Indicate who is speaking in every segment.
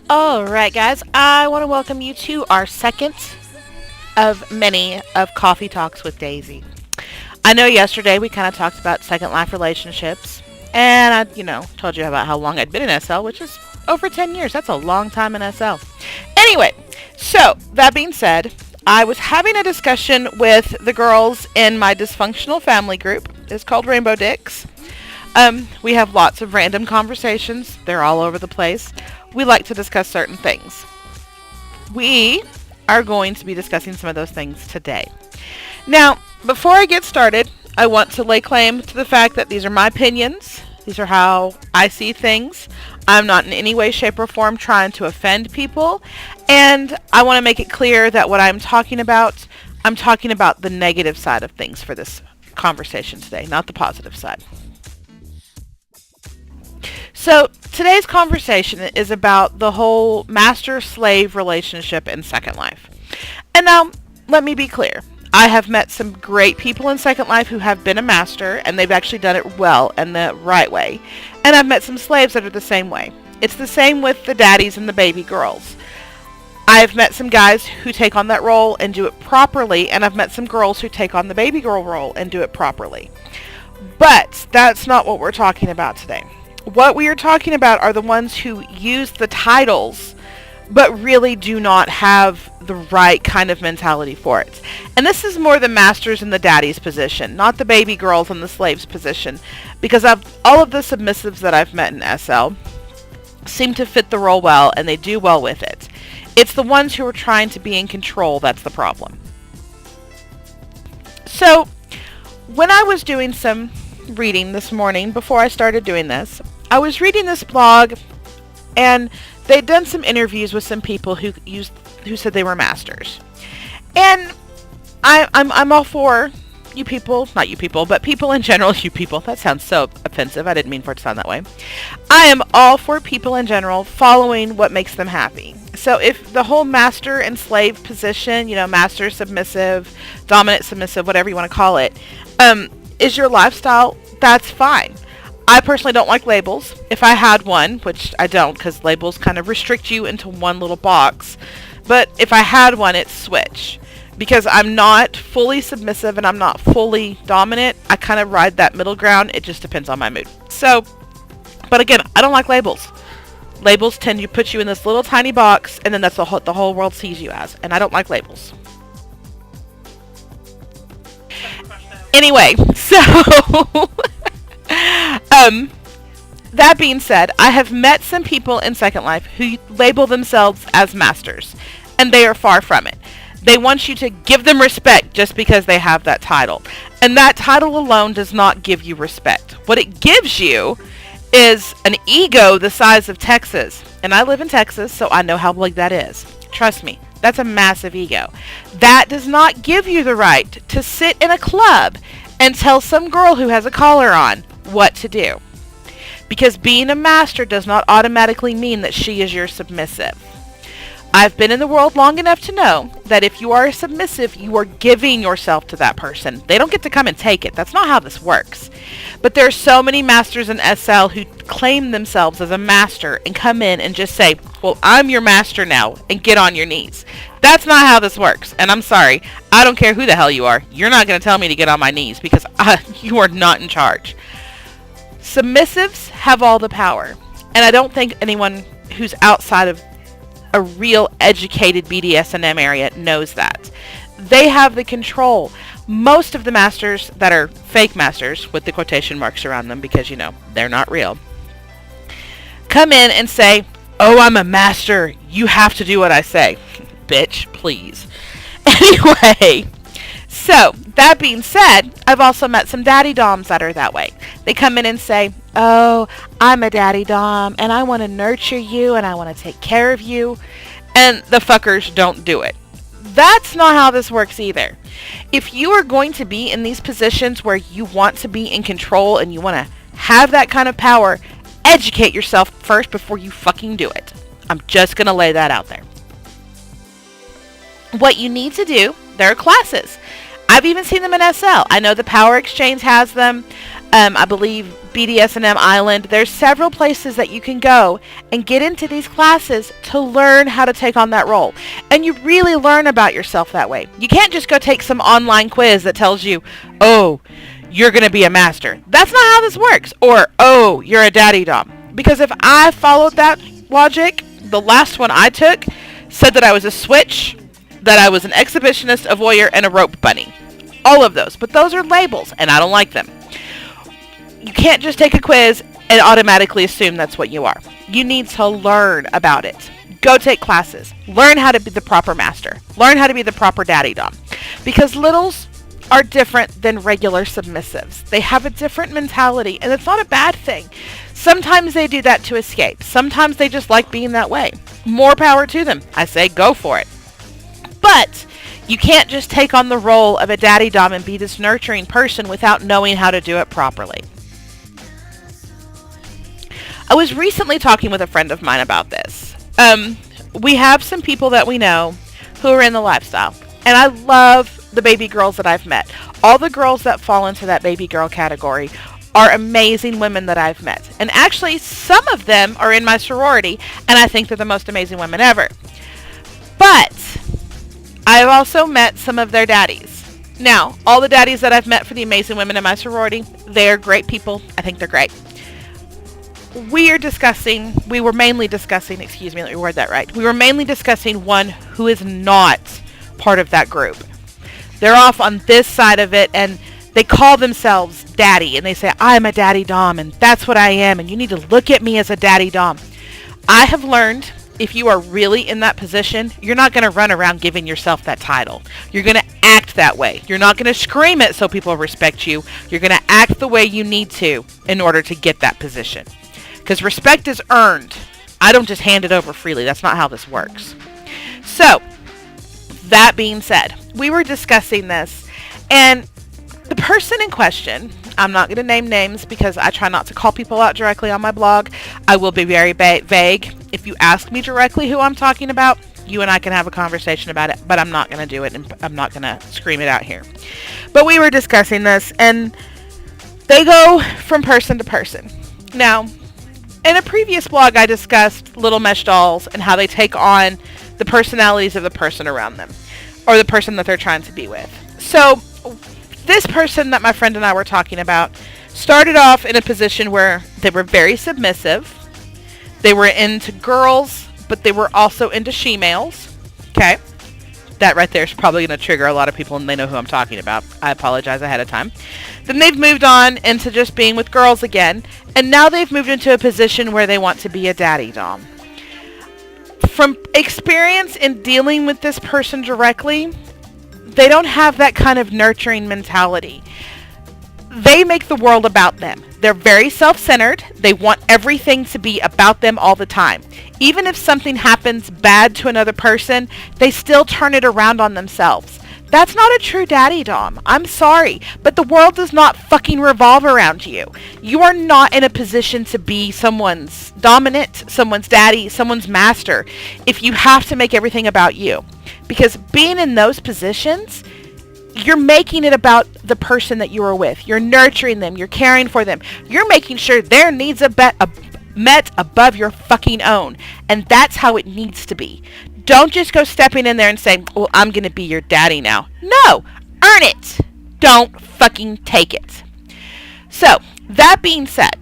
Speaker 1: Alright, guys, I want to welcome you to our second of many of Coffee Talks with Daisy. I know yesterday we kind of talked about second life relationships, and I told you about how long I'd been in SL, which is over 10 years. That's a long time in SL. Anyway, so that being said, I was having a discussion with the girls in my dysfunctional family group. It's called Rainbow Dicks. We have lots of random conversations. They're all over the place. We like to discuss certain things. We are going to be discussing some of those things today. Now, before I get started, I want to lay claim to the fact that these are my opinions. These are how I see things. I'm not in any way, shape, or form trying to offend people. And I want to make it clear that what I'm talking about the negative side of things for this conversation today, not the positive side. So today's conversation is about the whole master-slave relationship in Second Life. And now, let me be clear. I have met some great people in Second Life who have been a master, and they've actually done it well and the right way. And I've met some slaves that are the same way. It's the same with the daddies and the baby girls. I've met some guys who take on that role and do it properly, and I've met some girls who take on the baby girl role and do it properly. But that's not what we're talking about today. What we are talking about are the ones who use the titles but really do not have the right kind of mentality for it. And this is more the masters and the daddies position, not the baby girls and the slaves position, because all of the submissives that I've met in SL seem to fit the role well and they do well with it. It's the ones who are trying to be in control that's the problem. So, when I was doing some reading this morning before I started doing this, I was reading this blog, and they'd done some interviews with some people who said they were masters. And I'm all for you people, not you people, but people in general, you people. That sounds so offensive. I didn't mean for it to sound that way. I am all for people in general following what makes them happy. So if the whole master and slave position, master submissive, dominant submissive, whatever you want to call it, is your lifestyle, that's fine. I personally don't like labels. If I had one, which I don't because labels kind of restrict you into one little box, but if I had one, it's switch. Because I'm not fully submissive and I'm not fully dominant, I kind of ride that middle ground. It just depends on my mood. So, but again, I don't like labels. Labels tend to put you in this little tiny box, and then that's the whole world sees you as. And I don't like labels. Anyway, so... that being said, I have met some people in Second Life who label themselves as masters, and they are far from it. They want you to give them respect just because they have that title. And that title alone does not give you respect. What it gives you is an ego the size of Texas. And I live in Texas, so I know how big that is. Trust me, that's a massive ego. That does not give you the right to sit in a club and tell some girl who has a collar on what to do. Because being a master does not automatically mean that she is your submissive. I've been in the world long enough to know that if you are a submissive, you are giving yourself to that person. They don't get to come and take it. That's not how this works. But there are so many masters in SL who claim themselves as a master and come in and just say, well, I'm your master now, and get on your knees. That's not how this works. And I'm sorry. I don't care who the hell you are. You're not going to tell me to get on my knees because you are not in charge. Submissives have all the power. And I don't think anyone who's outside of a real educated BDSM area knows that. They have the control. Most of the masters that are fake masters, with the quotation marks around them because, they're not real, come in and say, oh, I'm a master. You have to do what I say. Bitch, please. Anyway, so that being said, I've also met some daddy doms that are that way. They come in and say, oh, I'm a daddy dom and I want to nurture you and I want to take care of you. And the fuckers don't do it. That's not how this works either. If you are going to be in these positions where you want to be in control and you want to have that kind of power, educate yourself first before you fucking do it. I'm just going to lay that out there. What you need to do, there are classes. I've even seen them in SL. I know the Power Exchange has them. I believe BDSM Island. There's several places that you can go and get into these classes to learn how to take on that role. And you really learn about yourself that way. You can't just go take some online quiz that tells you, oh, you're going to be a master. That's not how this works. Or, oh, you're a daddy dom. Because if I followed that logic, the last one I took said that I was a switch, that I was an exhibitionist, a voyeur, and a rope bunny. All of those. But those are labels, and I don't like them. You can't just take a quiz and automatically assume that's what you are. You need to learn about it. Go take classes. Learn how to be the proper master. Learn how to be the proper daddy dom. Because littles are different than regular submissives. They have a different mentality, and it's not a bad thing. Sometimes they do that to escape. Sometimes they just like being that way. More power to them. I say go for it. But you can't just take on the role of a daddy dom and be this nurturing person without knowing how to do it properly. I was recently talking with a friend of mine about this. We have some people that we know who are in the lifestyle, and I love the baby girls that I've met. All the girls that fall into that baby girl category are amazing women that I've met. And actually, some of them are in my sorority, and I think they're the most amazing women ever. But I've also met some of their daddies. Now, all the daddies that I've met for the amazing women in my sorority, they are great people. I think they're great. We were mainly discussing one who is not part of that group. They're off on this side of it, and they call themselves daddy, and they say, I'm a daddy dom, and that's what I am, and you need to look at me as a daddy dom. I have learned, if you are really in that position, you're not going to run around giving yourself that title. You're going to act that way. You're not going to scream it so people respect you. You're going to act the way you need to in order to get that position. Because respect is earned. I don't just hand it over freely. That's not how this works. So, that being said, we were discussing this, and the person in question, I'm not going to name names because I try not to call people out directly on my blog. I will be very vague. If you ask me directly who I'm talking about, you and I can have a conversation about it, but I'm not going to do it, and I'm not going to scream it out here. But we were discussing this, and they go from person to person. Now, in a previous blog, I discussed little mesh dolls and how they take on the personalities of the person around them, or the person that they're trying to be with. So, this person that my friend and I were talking about started off in a position where they were very submissive. They were into girls, but they were also into she-males. Okay. That right there is probably going to trigger a lot of people, and they know who I'm talking about. I apologize ahead of time. Then they've moved on into just being with girls again, and now they've moved into a position where they want to be a daddy dom. From experience in dealing with this person directly, they don't have that kind of nurturing mentality. They make the world about them. They're very self-centered. They want everything to be about them all the time. Even if something happens bad to another person, they still turn it around on themselves. That's not a true daddy dom. I'm sorry, but the world does not fucking revolve around you. You are not in a position to be someone's dominant, someone's daddy, someone's master, if you have to make everything about you. Because being in those positions, you're making it about the person that you are with. You're nurturing them. You're caring for them. You're making sure their needs are met above your fucking own. And that's how it needs to be. Don't just go stepping in there and saying, well, I'm going to be your daddy now. No, earn it. Don't fucking take it. So, that being said,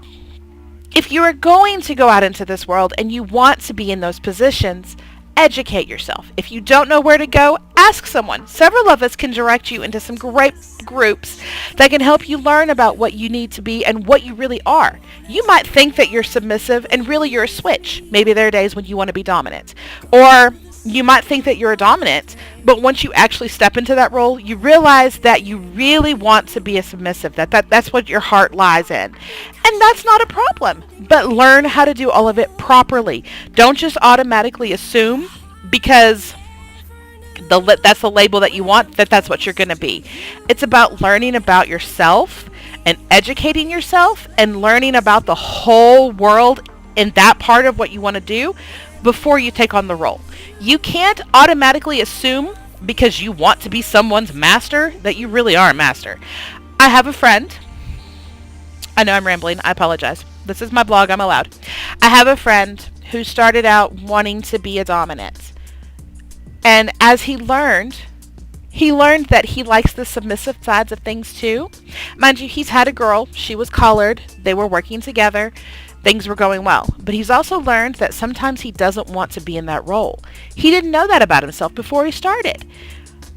Speaker 1: if you are going to go out into this world and you want to be in those positions, educate yourself. If you don't know where to go, ask someone. Several of us can direct you into some great groups that can help you learn about what you need to be and what you really are. You might think that you're submissive and really you're a switch. Maybe there are days when you want to be dominant. Or you might think that you're a dominant, but once you actually step into that role, you realize that you really want to be a submissive. That's what your heart lies in. And that's not a problem. But learn how to do all of it properly. Don't just automatically assume because that's the label that you want, that's what you're going to be. It's about learning about yourself and educating yourself and learning about the whole world in that part of what you want to do before you take on the role. You can't automatically assume because you want to be someone's master that you really are a master. I have a friend. I know I'm rambling. I apologize. This is my blog. I'm allowed. I have a friend who started out wanting to be a dominant. And as he learned that he likes the submissive sides of things too. Mind you, he's had a girl. She was collared. They were working together. Things were going well. But he's also learned that sometimes he doesn't want to be in that role. He didn't know that about himself before he started.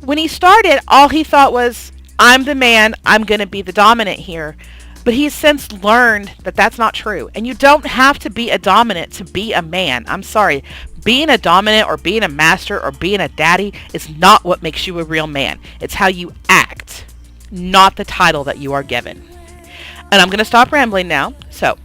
Speaker 1: When he started, all he thought was, I'm the man. I'm going to be the dominant here. But he's since learned that that's not true. And you don't have to be a dominant to be a man. I'm sorry. Being a dominant or being a master or being a daddy is not what makes you a real man. It's how you act, not the title that you are given. And I'm going to stop rambling now. So,